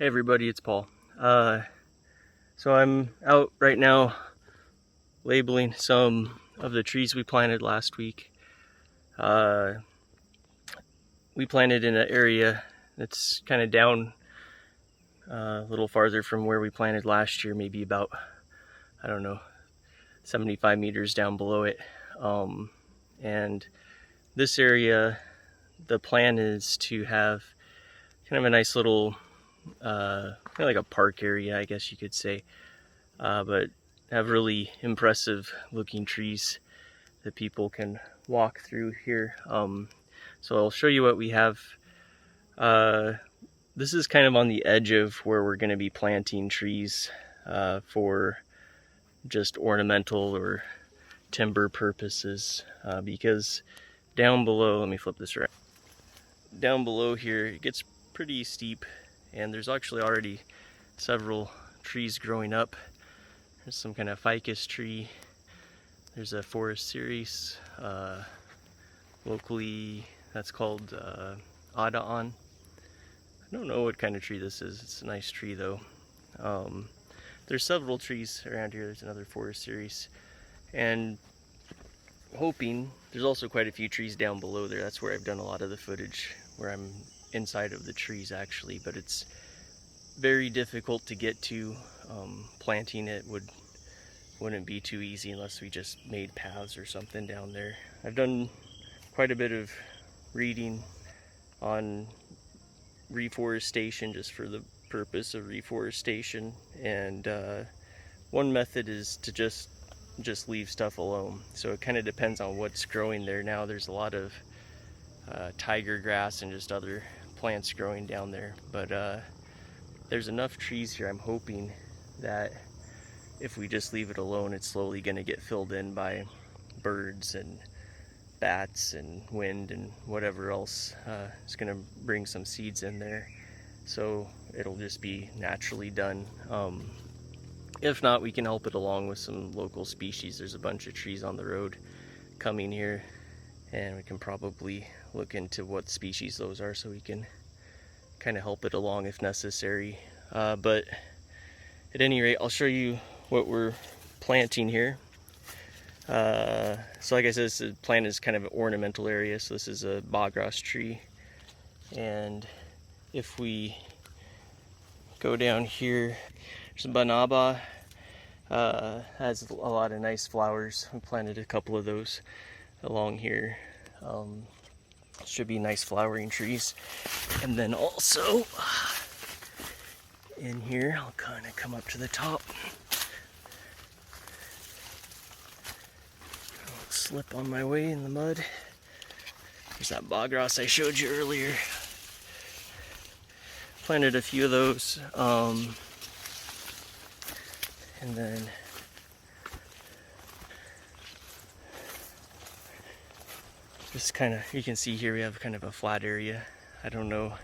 Hey everybody, it's Paul. So I'm out right now labeling some of the trees we planted last week. We planted in an area that's kind of down a little farther from where we planted last year, maybe about, 75 meters down below it. And this area, the plan is to have kind of a nice little kind of like a park area, I guess you could say, but have really impressive looking trees that people can walk through here. So I'll show you what we have. This is kind of on the edge of where we're going to be planting trees for just ornamental or timber purposes, because down below, let me flip this around. Down below here, it gets pretty steep, and there's actually already several trees growing up. There's some kind of ficus tree. There's a forest cereus. Locally, that's called Adaan. I don't know what kind of tree this is. It's a nice tree though. There's several trees around here. There's another forest cereus. And hoping, there's also quite a few trees down below there. That's where I've done a lot of the footage, where I'm inside of the trees actually, but it's very difficult to get to. Planting it wouldn't be too easy unless we just made paths or something down there. I've done quite a bit of reading on reforestation, just for the purpose of reforestation, and one method is to just leave stuff alone. So it kind of depends on what's growing there. Now there's a lot of tiger grass and just other plants growing down there, but there's enough trees here. I'm hoping that if we just leave it alone, it's slowly going to get filled in by birds and bats and wind and whatever else is going to bring some seeds in there. So it'll just be naturally done. If not, we can help it along with some local species. There's a bunch of trees on the road coming here, and we can probably look into what species those are so we can kind of help it along if necessary. But at any rate, I'll show you what we're planting here. So like I said, this plant is kind of an ornamental area. So this is a boggrass tree, and if we go down here, there's a banaba. Has a lot of nice flowers. We planted a couple of those along here. Should be nice flowering trees. And then also in here, I'll kind of come up to the top. I'll slip on my way in the mud. There's that boggrass I showed you earlier. Planted a few of those. And then just kind of, you can see here we have kind of a flat area. I don't know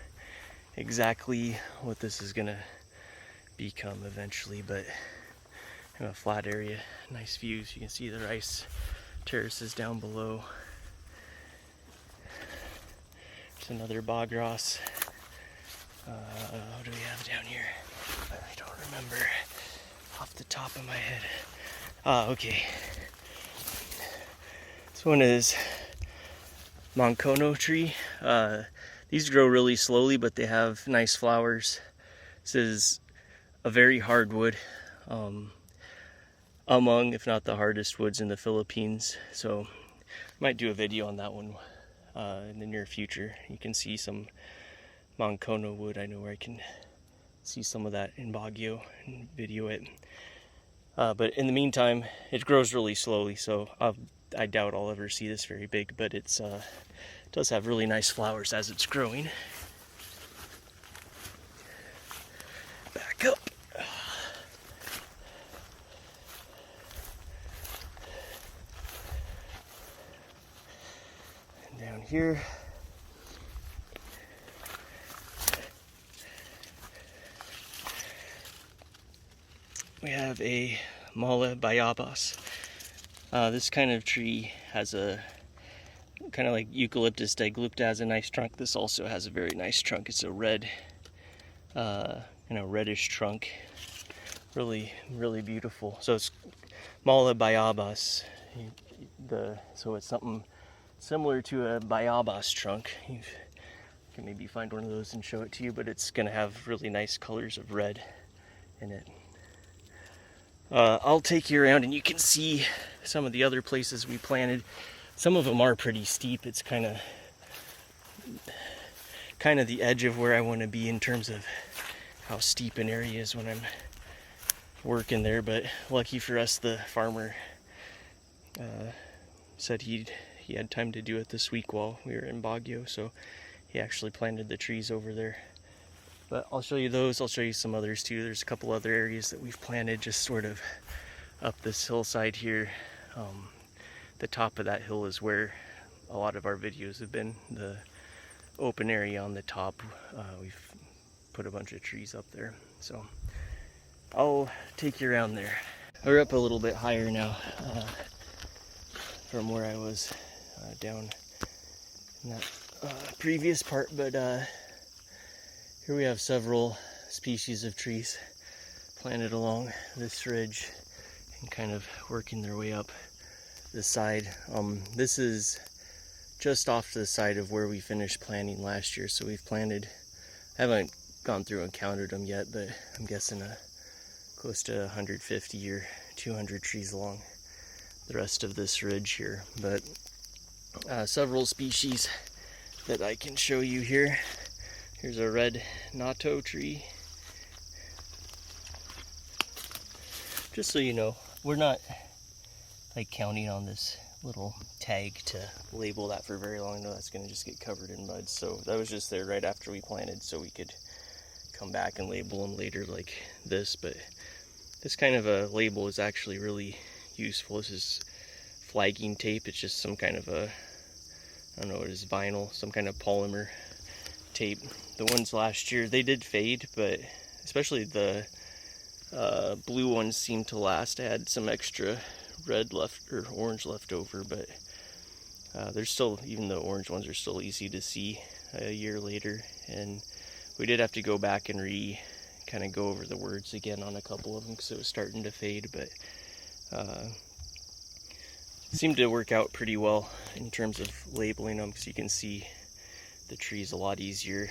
exactly what this is gonna become eventually, but kind of a flat area, nice views. You can see the rice terraces down below. There's another boggrass. What do we have down here? I don't remember off the top of my head. Okay. This one is Mangkono tree. These grow really slowly, but they have nice flowers. This is a very hard wood, among, if not the hardest woods in the Philippines. So I might do a video on that one in the near future. You can see some Mangkono wood. I know where I can see some of that in Baguio and video it. But in the meantime, it grows really slowly, so I doubt I'll ever see this very big, but it does have really nice flowers as it's growing. Back up. And down here, we have a Malabayabas. This kind of tree has a kind of like Eucalyptus deglupta, has a nice trunk. This also has a very nice trunk. It's a red, kind reddish trunk. Really, really beautiful. So it's Malabayabas. So it's something similar to a bayabas trunk. You can maybe find one of those and show it to you, but it's gonna have really nice colors of red in it. I'll take you around and you can see some of the other places we planted. Some of them are pretty steep. It's kind of the edge of where I want to be in terms of how steep an area is when I'm working there. But lucky for us, the farmer said he had time to do it this week while we were in Baguio, so he actually planted the trees over there. But I'll show you those. I'll show you some others too. There's a couple other areas that we've planted just sort of up this hillside here. The top of that hill is where a lot of our videos have been. The open area on the top, we've put a bunch of trees up there. So I'll take you around there. We're up a little bit higher now from where I was down in that previous part, but here we have several species of trees planted along this ridge and kind of working their way up the side. This is just off to the side of where we finished planting last year, so we've planted, I haven't gone through and counted them yet, but I'm guessing close to 150 or 200 trees along the rest of this ridge here. But several species that I can show you here. Here's a red natto tree. Just so you know, we're not like counting on this little tag to label that for very long. No, that's going to just get covered in mud. So that was just there right after we planted, so we could come back and label them later like this. But this kind of a label is actually really useful. This is flagging tape. It's just some kind of I don't know what it is, vinyl, some kind of polymer tape. The ones last year, they did fade, but especially the blue ones seemed to last. I had some extra red left or orange left over, but they're still, even the orange ones are still easy to see a year later. And we did have to go back and kind of go over the words again on a couple of them because it was starting to fade, but seemed to work out pretty well in terms of labeling them, because you can see the trees a lot easier,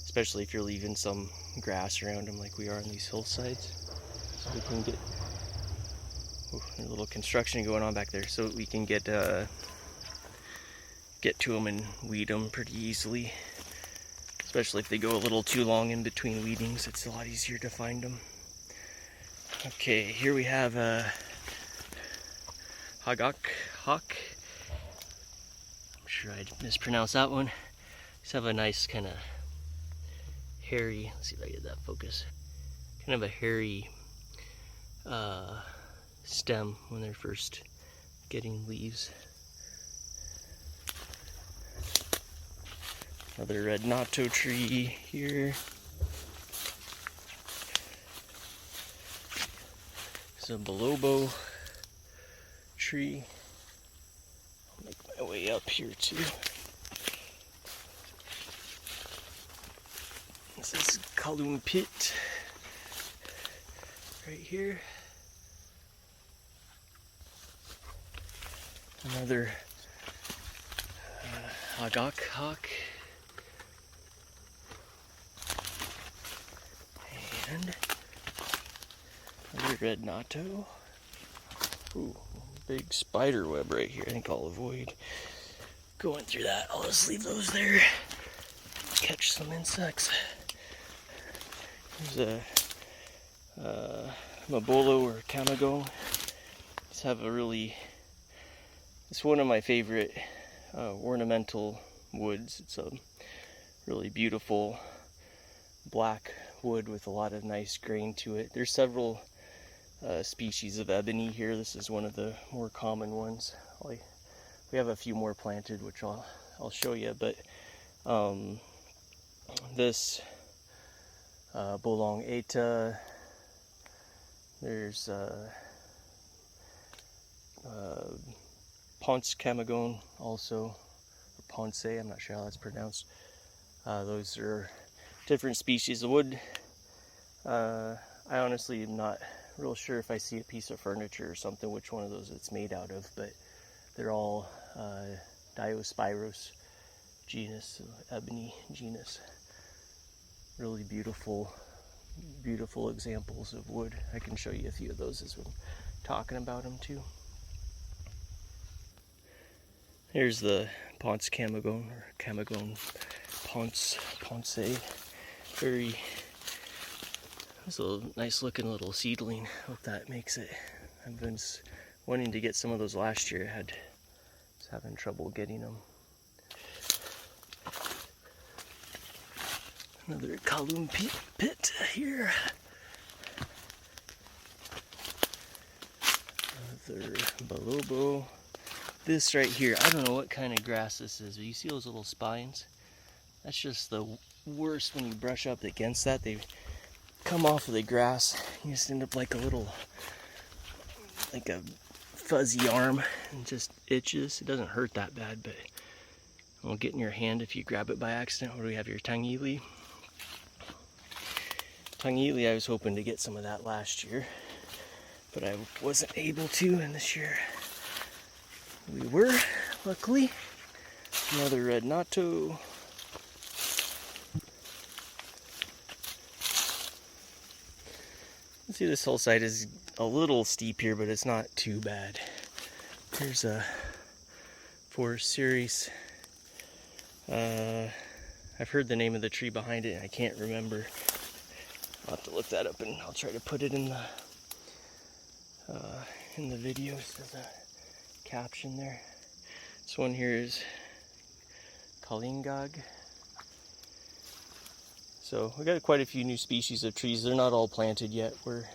especially if you're leaving some grass around them like we are on these hillsides. So we can get a little construction going on back there, so we can get to them and weed them pretty easily. Especially if they go a little too long in between weedings, it's a lot easier to find them. Okay, here we have a hawk. I'm sure I mispronounced that one. Just have a nice kind of hairy, let's see if I get that focus, kind of a hairy stem when they're first getting leaves. Another red natto tree here. It's a bilobo tree. I'll make my way up here too. This is Eucalyptus right here. Another hawk. And another red natto. Ooh, big spider web right here. I think I'll avoid going through that. I'll just leave those there. Catch some insects. There's a Mabolo or Kamagong. These have it's one of my favorite ornamental woods. It's a really beautiful black wood with a lot of nice grain to it. There's several species of ebony here. This is one of the more common ones. We have a few more planted, which I'll show you, but this bolong eta, there's Ponce Kamagong also, or Ponce, I'm not sure how that's pronounced. Those are different species of wood. I honestly am not real sure if I see a piece of furniture or something which one of those it's made out of, but they're all Diospyros genus, ebony genus. Really beautiful examples of wood. I can show you a few of those as we're talking about them too. Here's the Ponce Kamagong, or Kamagong Ponce. It's a nice looking little seedling. Hope that makes it. I've been wanting to get some of those last year. I was having trouble getting them. Another column pit here. Another Balobo. This right here, I don't know what kind of grass this is, but you see those little spines? That's just the worst when you brush up against that. They come off of the grass. You just end up like a fuzzy arm and just itches. It doesn't hurt that bad, but it will get in your hand if you grab it by accident. Or do we have your tangili? Tangili, I was hoping to get some of that last year, but I wasn't able to, and this year we were, luckily. Another red natto. See, this whole side is a little steep here, but it's not too bad. Here's a forest series. I've heard the name of the tree behind it, and I can't remember. I'll have to look that up, and I'll try to put it in the videos as a caption there. This one here is Kalingag. So we got quite a few new species of trees. They're not all planted yet. We're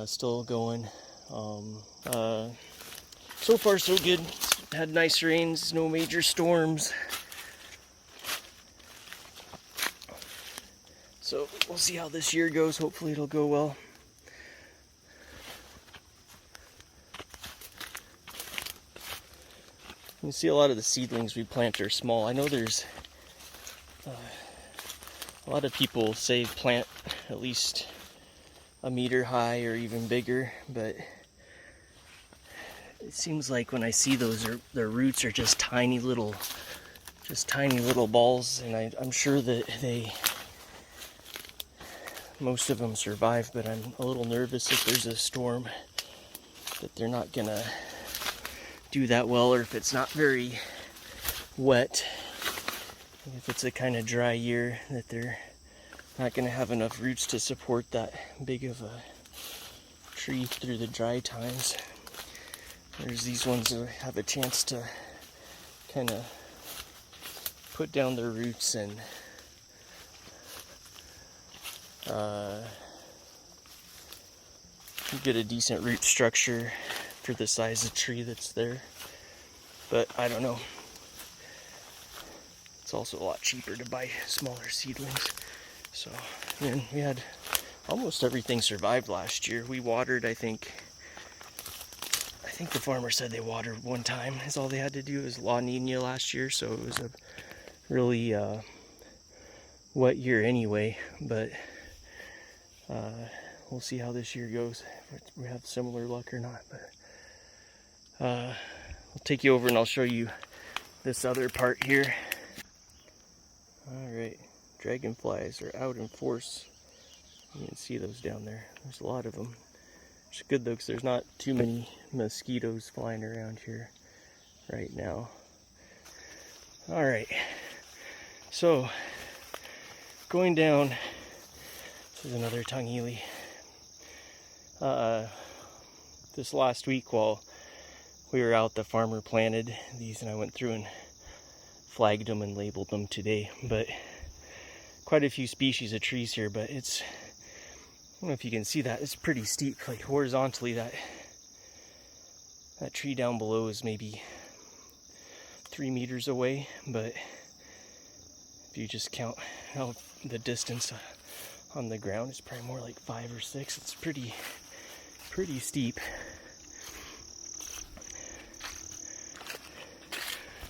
still going. So far so good. Had nice rains, no major storms. So we'll see how this year goes. Hopefully it'll go well. You can see a lot of the seedlings we plant are small. I know there's a lot of people say plant at least a meter high or even bigger, but it seems like when I see those, their roots are just tiny little balls, and I'm sure that most of them survive, but I'm a little nervous if there's a storm that they're not gonna do that well, or if it's not very wet. If it's a kind of dry year, that they're not going to have enough roots to support that big of a tree through the dry times. There's these ones that have a chance to kind of put down their roots and get a decent root structure for the size of tree that's there. But I don't know. It's also a lot cheaper to buy smaller seedlings. So, and we had almost everything survived last year. We watered, I think the farmer said they watered one time is all they had to do. It was La Nina last year, so it was a really wet year anyway, but we'll see how this year goes, if we have similar luck or not. But I'll take you over and I'll show you this other part here. Alright, dragonflies are out in force. You can see those down there. There's a lot of them. It's good though, because there's not too many mosquitoes flying around here right now. Alright, so going down, this is another tangili. This last week while we were out, the farmer planted these, and I went through and flagged them and labeled them today. But quite a few species of trees here, but it's, I don't know if you can see that, it's pretty steep. Like horizontally, that tree down below is maybe 3 meters away, but if you just count out the distance on the ground, it's probably more like 5 or 6. It's pretty steep.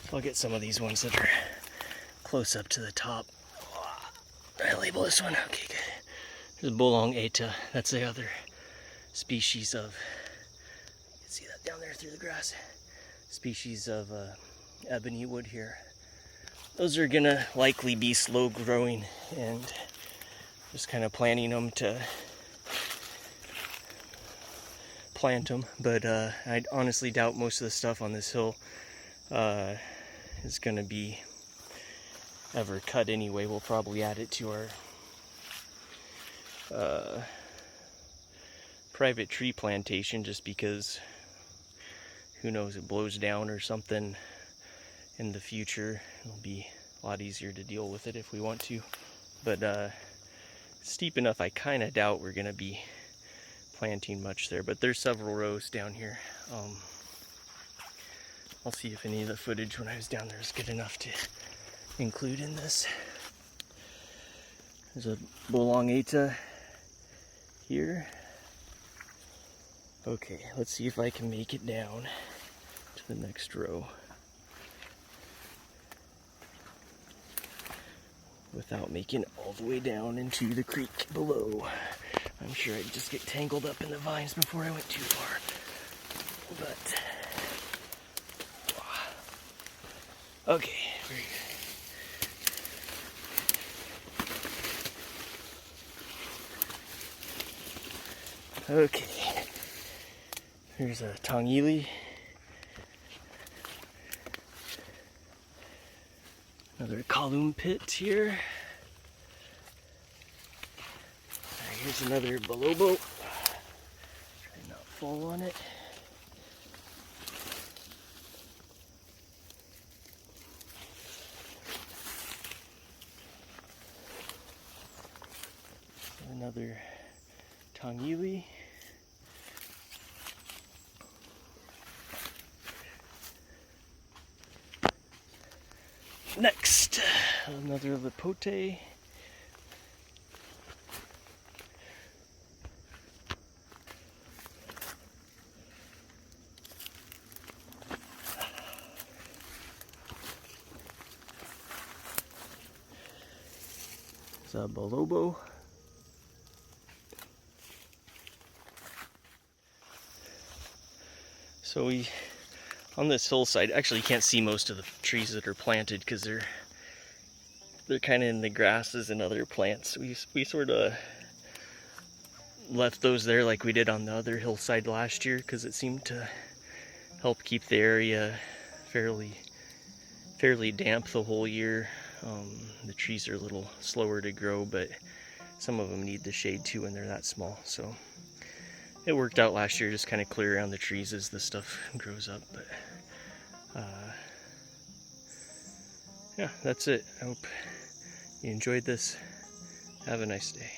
So I'll get some of these ones that are close up to the top. label this one. Okay, good. There's Bolong eta. That's the other species of, you can see that down there through the grass, species of ebony wood here. Those are gonna likely be slow growing, and just kind of planting them to plant them. But I honestly doubt most of the stuff on this hill is gonna be ever cut anyway. We'll probably add it to our private tree plantation, just because who knows, it blows down or something in the future. It'll be a lot easier to deal with it if we want to. But steep enough, I kind of doubt we're gonna be planting much there. But there's several rows down here. I'll see if any of the footage when I was down there is good enough to include in this. There's a Bolong eta here. Okay, let's see if I can make it down to the next row without making it all the way down into the creek below. I'm sure I'd just get tangled up in the vines before I went too far. But okay, very good. Okay, here's a tongili. Another column pit here. Here's another balobo. Try not to fall on it. Another tongili. Next, another lipote. It's a balobo. So on this hillside, actually you can't see most of the trees that are planted because they're kind of in the grasses and other plants. We sort of left those there like we did on the other hillside last year because it seemed to help keep the area fairly damp the whole year. The trees are a little slower to grow, but some of them need the shade too when they're that small. So it worked out last year, just kind of clear around the trees as the stuff grows up. But yeah, that's it. I hope you enjoyed this. Have a nice day.